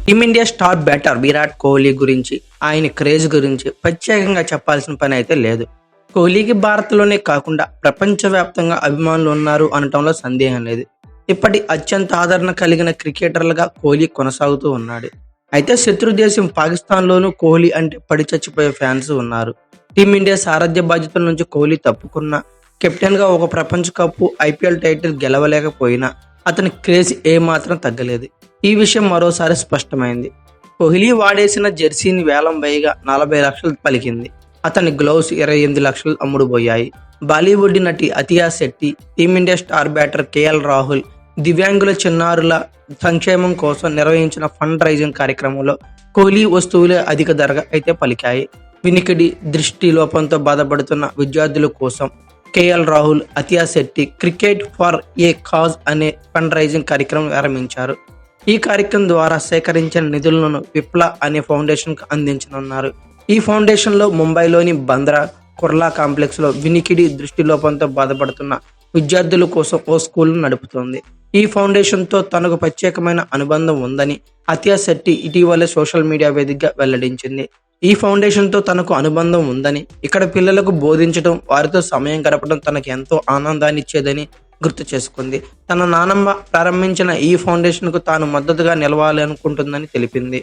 Team India star batter Virat Kohli గురించి, ఆయన craze గురించి ప్రత్యేకంగా చెప్పాల్సిన పని అయితే లేదు. కోహ్లీకి భారత్లోనే కాకుండా ప్రపంచవ్యాప్తంగా అభిమానులు ఉన్నారు అనటంలో సందేహం లేదు. ఇప్పటి అత్యంత ఆదరణ కలిగిన క్రికెటర్లుగా కోహ్లీ కొనసాగుతూ ఉన్నాడు. అయితే శత్రు దేశం పాకిస్తాన్లోనూ కోహ్లీ అంటే పడి చచ్చిపోయే ఫ్యాన్స్ ఉన్నారు. టీమిండియా సారథ్య బాధ్యతల నుంచి కోహ్లీ తప్పుకున్న కెప్టెన్గా ఒక ప్రపంచ కప్, ఐపీఎల్ టైటిల్ గెలవలేకపోయినా అతని క్రేజ్ ఏమాత్రం తగ్గలేదు. ఈ విషయం మరోసారి స్పష్టమైంది. కోహ్లీ వాడేసిన జెర్సీని వేలం వేయగా 40 లక్షలు పలికింది. అతని గ్లౌస్ 28 లక్షలు అమ్ముడుపోయాయి. బాలీవుడ్ నటి Athiya Shetty, team India star batter KL Rahul దివ్యాంగుల చిన్నారుల సంక్షేమం కోసం నిర్వహించిన ఫండ్ రైజింగ్ కార్యక్రమంలో కోహ్లీ వస్తువులే అధిక ధరగా అయితే పలికాయి. వినికిడి, దృష్టి లోపంతో బాధపడుతున్న విద్యార్థుల కోసం KL Rahul, Athiya Shetty cricket for a cause అనే ఫండ్ రైజింగ్ కార్యక్రమం ప్రారంభించారు. ఈ కార్యక్రమం ద్వారా సేకరించిన నిధులను విప్లా అనే ఫౌండేషన్కు అందించనున్నారు. ఈ ఫౌండేషన్లో ముంబైలోని బంద్రా కుర్లా కాంప్లెక్స్లో వినికిడి, దృష్టి లోపంతో బాధపడుతున్న విద్యార్థుల కోసం ఓ స్కూల్ను నడుపుతోంది. ఈ ఫౌండేషన్తో తనకు ప్రత్యేకమైన అనుబంధం ఉందని అతియా శెట్టి ఇటీవలే సోషల్ మీడియా వేదికగా వెల్లడించింది. ఈ ఫౌండేషన్తో తనకు అనుబంధం ఉందని, ఇక్కడ పిల్లలకు బోధించడం, వారితో సమయం గడపడం తనకు ఎంతో ఆనందాన్ని ఇచ్చేదని గుర్తు చేసుకుంది. తన నానమ్మ ప్రారంభించిన ఈ ఫౌండేషన్కు తాను మద్దతుగా నిలవాలనుకుంటుందని తెలిపింది.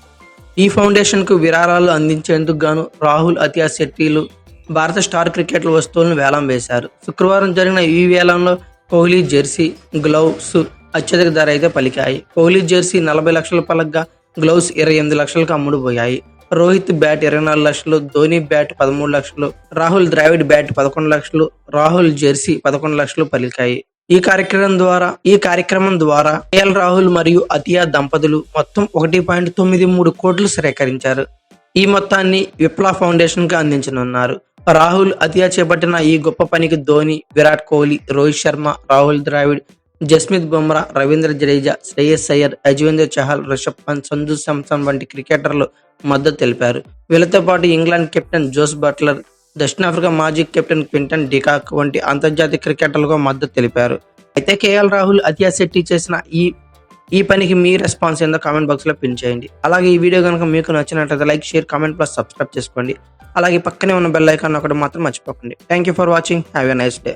ఈ ఫౌండేషన్కు విరాళాలు అందించేందుకు గాను రాహుల్, అతియా శెట్టిలు భారత స్టార్ క్రికెట్ల వస్తువులను వేలం వేశారు. శుక్రవారం జరిగిన ఈ వేలంలో కోహ్లీ జెర్సీ, గ్లౌస్ అత్యధిక ధర అయితే పలికాయి. కోహ్లీ జెర్సీ 40 లక్షలు పలకగా గ్లౌస్ 28 లక్షలకు అమ్ముడుపోయాయి. రోహిత్ బ్యాట్ 24 లక్షలు, ధోని బ్యాట్ 13 లక్షలు, రాహుల్ ద్రావిడ్ బ్యాట్ 11 లక్షలు, రాహుల్ జెర్సీ 11 లక్షలు పలికాయి. ఈ కార్యక్రమం ద్వారా కేఎల్ రాహుల్ మరియు అతియా దంపతులు మొత్తం 1.93 కోట్లు సేకరించారు. ఈ మొత్తాన్ని విప్లా ఫౌండేషన్ కి అందించనున్నారు. రాహుల్, అతియా చేపట్టిన ఈ గొప్ప పనికి ధోని, విరాట్ కోహ్లీ, రోహిత్ శర్మ, రాహుల్ ద్రావిడ్, జస్ప్రీత్ బుమ్రా, రవీంద్ర జడేజా, శ్రేయస్ అయ్యర్, యజ్వేంద్ర చహల్, రిషబ్ పంత్, సంజు శాంసన్ వంటి క్రికెటర్లు మద్దతు తెలిపారు. వీళ్ళతో పాటు ఇంగ్లాండ్ కెప్టెన్ జోస్ బట్లర్, దక్షిణాఫ్రికా మాజీ కెప్టెన్ క్వింటన్ డికాక్ వంటి అంతర్జాతీయ క్రికెటర్లకు మద్దతు తెలిపారు. అయితే కేఎల్ రాహుల్, అతియా శెట్టి చేసిన ఈ పనికి మీ రెస్పాన్స్ ఏందో కామెంట్ బాక్స్ లో పిన్ చేయండి. అలాగే ఈ వీడియో కనుక మీకు నచ్చినట్లయితే like, share, comment plus subscribe చేసుకోండి. అలాగే పక్కనే ఉన్న బెల్ ఐకాన్ ఒకటి మాత్రం మర్చిపోకండి. Thank you for watching. Have a nice day.